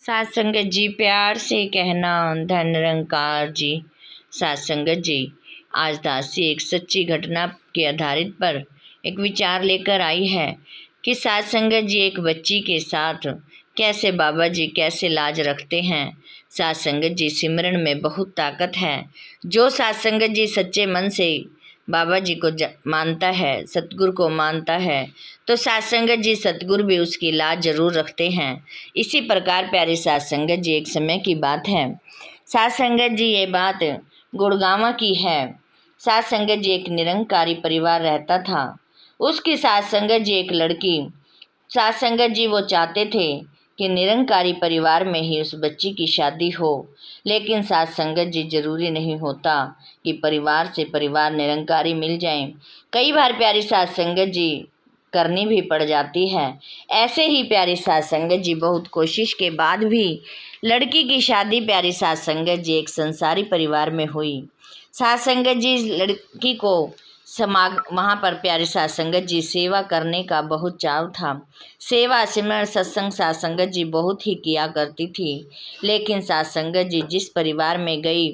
सात संगत जी प्यार से कहना धन निरंकार जी। सात संगत जी, आज दासी एक सच्ची घटना के आधारित पर एक विचार लेकर आई है कि सात संगत जी एक बच्ची के साथ कैसे बाबा जी कैसे लाज रखते हैं। सात संगत जी सिमरन में बहुत ताकत है। जो सात संगत जी सच्चे मन से बाबा जी को मानता है, सतगुरु को मानता है, तो सात संगत जी सतगुरु भी उसकी लाज जरूर रखते हैं। इसी प्रकार प्यारी सात संगत जी, एक समय की बात है। सात संगत जी ये बात गुड़गांव की है। सात संगत जी एक निरंकारी परिवार रहता था। उसकी सात संगत जी एक लड़की। सात संगत जी वो चाहते थे कि निरंकारी परिवार में ही उस बच्ची की शादी हो, लेकिन सात संगत जी जरूरी नहीं होता कि परिवार से परिवार निरंकारी मिल जाए। कई बार प्यारी सात संगत जी करनी भी पड़ जाती है। ऐसे ही प्यारी सात संगत जी बहुत कोशिश के बाद भी लड़की की शादी प्यारी सात संगत जी एक संसारी परिवार में हुई। सात संगत जी लड़की को वहाँ पर प्यारी सात संगत जी सेवा करने का बहुत चाव था। सेवा सिमरन सत्संग सात संगत जी बहुत ही किया करती थी। लेकिन सात संगत जी जिस परिवार में गई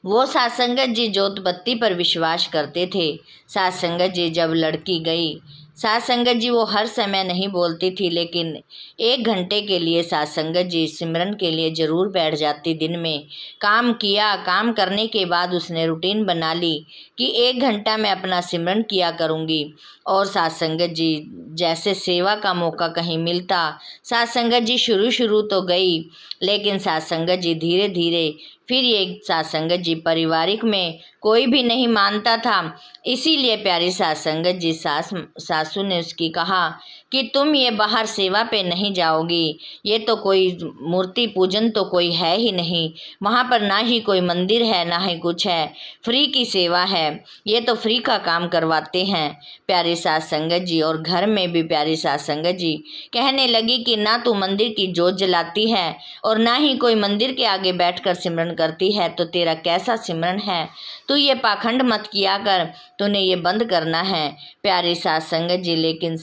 वो सात संगत जी जोत बत्ती पर विश्वास करते थे। सात संगत जी जब लड़की गई, सात संगत जी वो हर समय नहीं बोलती थी, लेकिन 1 घंटे के लिए सात संगत जी सिमरन के लिए ज़रूर बैठ जाती। दिन में काम किया, काम करने के बाद उसने रूटीन बना ली कि 1 घंटा मैं अपना सिमरन किया करूँगी। और सात संगत जी जैसे सेवा का मौका कहीं मिलता, सात संगत जी शुरू तो गई, लेकिन सात संगत जी धीरे धीरे फिर ये सात संगत जी पारिवारिक में कोई भी नहीं मानता था। इसीलिए प्यारी सात संगत जी सासू ने उसकी कहा कि तुम ये बाहर सेवा पे नहीं जाओगी, ये तो कोई मूर्ति पूजन तो कोई है ही नहीं, वहाँ पर ना ही कोई मंदिर है ना ही कुछ है, फ्री की सेवा है, ये तो फ्री का काम करवाते हैं। प्यारी सात संगत जी और घर में भी प्यारी सात संगत जी कहने लगी कि ना तू मंदिर की जोत जलाती है और ना ही कोई मंदिर के आगे बैठकर सिमरन करती है, तो तेरा कैसा सिमरन है, तू ये पाखंड मत किया कर, तूने ये बंद करना है। प्यारी सात संगत जी लेकिन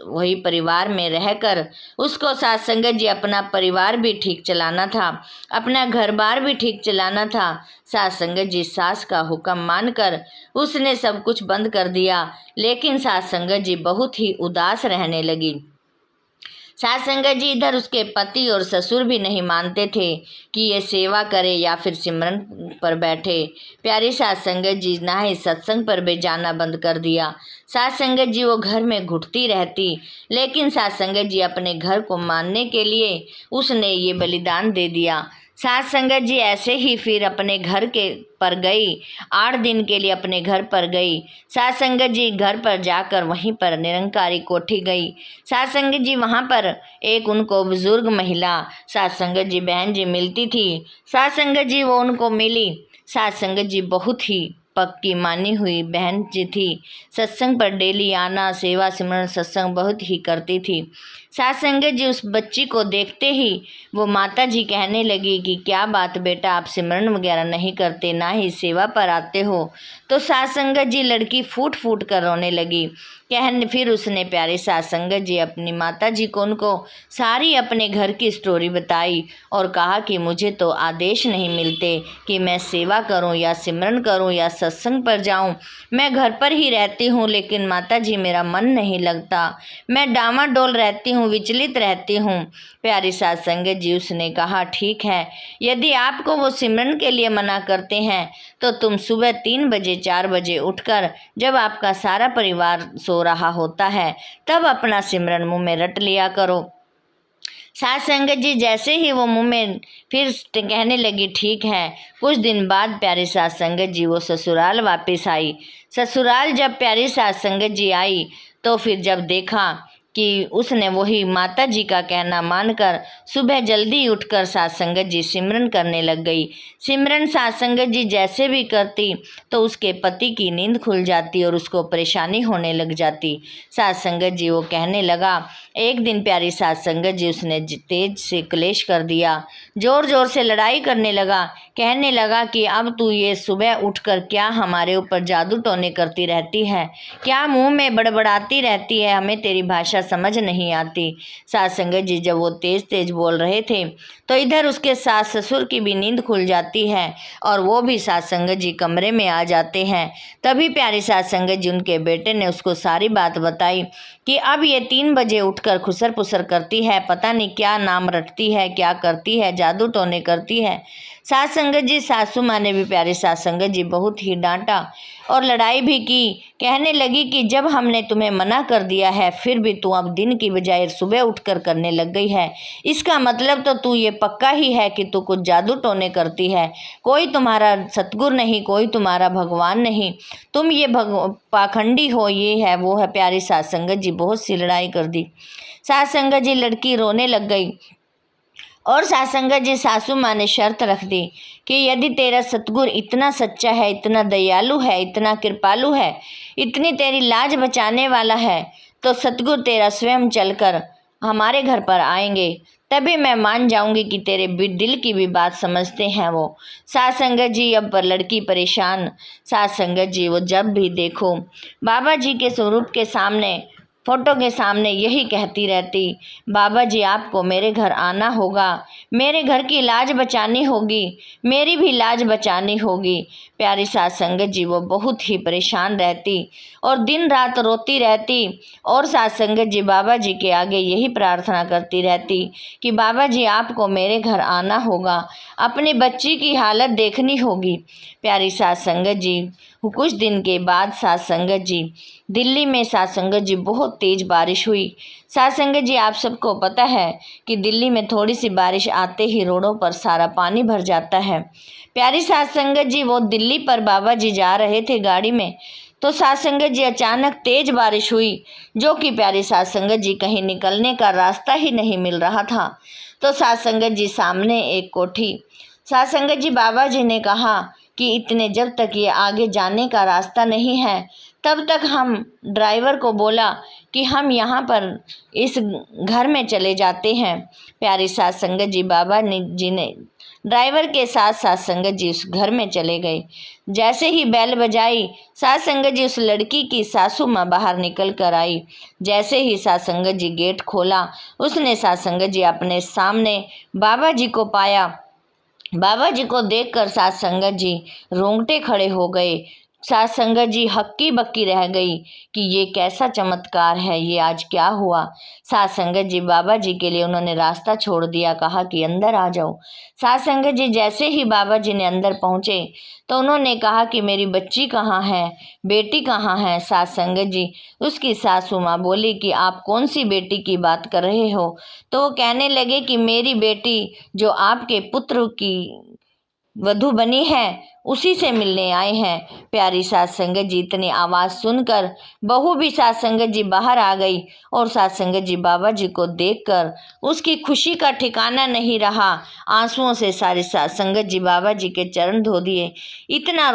वही परिवार में रहकर उसको सात संगत जी अपना परिवार भी ठीक चलाना था, अपना घर बार भी ठीक चलाना था। सात संगत जी सास का हुक्म मानकर उसने सब कुछ बंद कर दिया, लेकिन सात संगत जी बहुत ही उदास रहने लगी। सात संगत जी इधर उसके पति और ससुर भी नहीं मानते थे कि ये सेवा करे या फिर सिमरन पर बैठे। प्यारी सात संगत जी ना ही सत्संग पर भी जाना बंद कर दिया। सात संगत जी वो घर में घुटती रहती, लेकिन सात संगत जी अपने घर को मानने के लिए उसने ये बलिदान दे दिया। सात संगत जी ऐसे ही फिर अपने घर के पर गई, 8 दिन के लिए अपने घर पर गई। सात संगत जी घर पर जाकर वहीं पर निरंकारी कोठी गई। सात संगत जी वहाँ पर एक उनको बुजुर्ग महिला सात संगत जी बहन जी मिलती थी। सात संगत जी वो उनको मिली। सात संगत जी बहुत ही पक्की मानी हुई बहन जी थी। सत्संग पर डेली आना, सेवा सिमरन सत्संग बहुत ही करती थी। सात संगत जी उस बच्ची को देखते ही वो माता जी कहने लगी कि क्या बात बेटा, आप सिमरन वगैरह नहीं करते, ना ही सेवा पर आते हो। तो सात संगत जी लड़की फूट फूट कर रोने लगी। फिर उसने प्यारे सात संगत जी अपनी माता जी को उनको सारी अपने घर की स्टोरी बताई और कहा कि मुझे तो आदेश नहीं मिलते कि मैं सेवा करूं या सिमरन करूं या सत्संग पर जाऊं। मैं घर पर ही रहती हूं, लेकिन माता जी मेरा मन नहीं लगता, मैं डामाडोल रहती हूं, विचलित रहती हूं। प्यारी सात संगत जी उसने कहा ठीक है, यदि आपको वो सिमरन के लिए मना करते हैं तो तुम सुबह 3 बजे 4 बजे उठकर, जब आपका सारा परिवार सो रहा होता है, तब अपना सिमरन मुंह में रट लिया करो। सात संगत जी जैसे ही वो मुंह में फिर कहने लगी ठीक है। कुछ दिन बाद प्यारी सात संगत जी वो ससुराल वापस आई। ससुराल जब प्यारी सात संगत जी आई तो फिर जब देखा कि उसने वही माता जी का कहना मानकर सुबह जल्दी उठकर सात संगत जी सिमरन करने लग गई। सिमरन सात संगत जी जैसे भी करती तो उसके पति की नींद खुल जाती और उसको परेशानी होने लग जाती। सात संगत जी वो कहने लगा। एक दिन प्यारी सात संगत जी उसने तेज से क्लेश कर दिया, जोर जोर से लड़ाई करने लगा। कहने लगा कि अब तू ये सुबह उठकर क्या हमारे ऊपर जादू टोने करती रहती है, क्या मुंह में बड़बड़ाती रहती है, हमें तेरी भाषा समझ नहीं आती। सास संगत जी जब वो तेज तेज बोल रहे थे तो इधर उसके सास ससुर की भी नींद खुल जाती है और वो भी सास संगत जी कमरे में आ जाते हैं। तभी प्यारी सास संगत जी उनके बेटे ने उसको सारी बात बताई कि अब ये 3 बजे उठकर खुसर पुसर करती है, पता नहीं क्या नाम रटती है, क्या करती है, जादू टोने करती है। सास संगत जी सासू माँ ने भी प्यारी सास संगत जी बहुत ही डांटा और लड़ाई भी की। कहने लगी कि जब हमने तुम्हें मना कर दिया है फिर भी तू अब दिन की बजाय सुबह उठकर करने लग गई है। इसका मतलब तो तू ये पक्का ही है कि तू कुछ जादू टोने करती है। कोई तुम्हारा सतगुरु नहीं, कोई तुम्हारा भगवान नहीं, तुम ये पाखंडी हो, ये है वो है। प्यारी सास संगत जी बहुत सी लड़ाई कर दी। सास संगत जी लड़की रोने लग गई और सास संगत जी सासू माँ ने शर्त रख दी कि यदि तेरा सतगुरु इतना सच्चा है, इतना दयालु है, इतना कृपालु है, इतनी तेरी लाज बचाने वाला है तो सतगुरु तेरा स्वयं चलकर हमारे घर पर आएंगे, तभी मैं मान जाऊंगी कि तेरे दिल की भी बात समझते हैं वो। सास संगत जी अब पर लड़की परेशान। सास संगत जी वो जब भी देखो बाबा जी के स्वरूप के सामने, फोटो के सामने यही कहती रहती, बाबा जी आपको मेरे घर आना होगा, मेरे घर की लाज बचानी होगी, मेरी भी लाज बचानी होगी। प्यारी सास संगत जी वो बहुत ही परेशान रहती और दिन रात रोती रहती और सास संगत जी बाबा जी के आगे यही प्रार्थना करती रहती कि बाबा जी आपको मेरे घर आना होगा, अपनी बच्ची की हालत देखनी होगी। प्यारी सास संगत जी कुछ दिन के बाद सास संगत जी दिल्ली में सास संगत जी बहुत तेज बारिश हुई। सास संगत जी आप सबको पता है कि दिल्ली में थोड़ी सी बारिश आते ही रोडों पर सारा पानी भर जाता है। प्यारी सास संगत जी वो दिल्ली पर बाबा जी जा रहे थे गाड़ी में, तो सास संगत जी अचानक तेज बारिश हुई जो कि प्यारी सास संगत जी कहीं निकलने का रास्ता ही नहीं मिल रहा था। तो सास संगत जी सामने एक कोठी, सास संगत जी बाबा जी ने कहा कि इतने जब तक ये आगे जाने का रास्ता नहीं है तब तक हम ड्राइवर को बोला कि हम यहाँ पर इस घर में चले जाते हैं। प्यारी सास संगत जी बाबा जी ने ड्राइवर के साथ सास संगत जी उस घर में चले गए। जैसे ही बेल बजाई सास संगत जी उस लड़की की सासू माँ बाहर निकल कर आई। जैसे ही सास संगत जी गेट खोला उसने सास संगत जी अपने सामने बाबा जी को पाया। बाबा जी को देखकर सास संगत जी रोंगटे खड़े हो गए। सास संगत जी हक्की बक्की रह गई कि ये कैसा चमत्कार है, ये आज क्या हुआ। सास संगत जी बाबा जी के लिए उन्होंने रास्ता छोड़ दिया, कहा कि अंदर आ जाओ। सास संगत जी जैसे ही बाबा जी ने अंदर पहुँचे तो उन्होंने कहा कि मेरी बच्ची कहाँ है, बेटी कहाँ है। सास संगत जी उसकी सासू माँ बोली कि आप कौन सी बेटी की बात कर रहे हो। तो वो कहने लगे कि मेरी बेटी जो आपके पुत्र की वधू बनी है उसी से मिलने आए हैं। प्यारी सास संगत जी इतनी आवाज़ सुनकर बहू भी सास संगत जी बाहर आ गई और सास संगत जी बाबा जी को देखकर उसकी खुशी का ठिकाना नहीं रहा। आंसुओं से सारी सास संगत जी बाबा जी के चरण धो दिए। इतना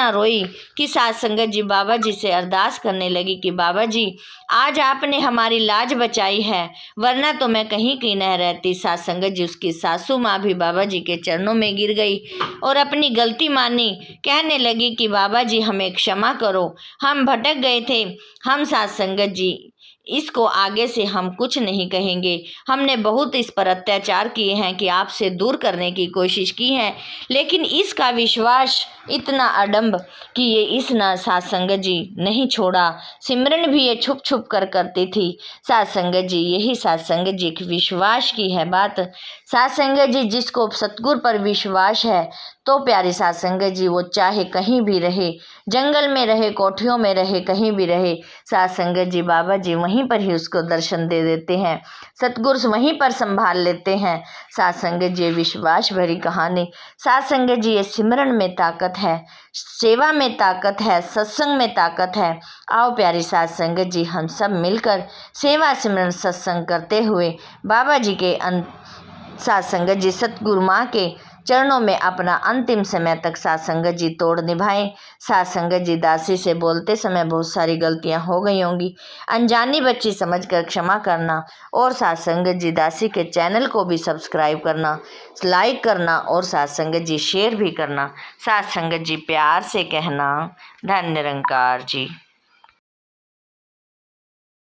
रोई कि सास संगत जी बाबा जी से अरदास करने लगी कि बाबा जी आज आपने हमारी लाज बचाई है, वरना तो मैं कहीं की न रहती। सास संगत जी उसकी सासू माँ भी बाबा जी के चरणों में गिर गई और अपनी गलती मानी। कहने लगी कि बाबा जी हमें क्षमा करो, हम भटक गए थे। हम सास संगत जी इसको आगे से हम कुछ नहीं कहेंगे। हमने बहुत इस पर अत्याचार किए हैं कि आपसे दूर करने की कोशिश की है, लेकिन इसका विश्वास इतना अडम्ब कि ये इस ना सास संगत जी नहीं छोड़ा। सिमरन भी ये छुप छुप कर करती थी। सास संगत जी यही सास संगत जी के विश्वास की है बात। सास संगत जी जिसको सतगुरु पर विश्वास है तो प्यारी सास संगत जी वो चाहे कहीं भी रहे, जंगल में रहे, कोठियों में रहे, कहीं भी रहे, सास संगत जी बाबा जी वहीं पर ही उसको दर्शन दे देते हैं। सतगुरु वहीं पर संभाल लेते हैं। सास संगत जी विश्वास भरी कहानी। सास संगत जी ये सिमरन में ताकत है, सेवा में ताकत है, सत्संग में ताकत है। आओ प्यारी सास संगत जी हम सब मिलकर सेवा सिमरन सत्संग करते हुए बाबा जी के सास संगत जी सतगुरु माँ के चरणों में अपना अंतिम समय तक सास संगत जी तोड़ निभाएं। सास संगत जी दासी से बोलते समय बहुत सारी गलतियां हो गई होंगी, अनजानी बच्ची समझकर क्षमा करना और सास संगत जी दासी के चैनल को भी सब्सक्राइब करना, लाइक करना और सास संगत जी शेयर भी करना। सास संगत जी प्यार से कहना, धन्य निरंकार जी।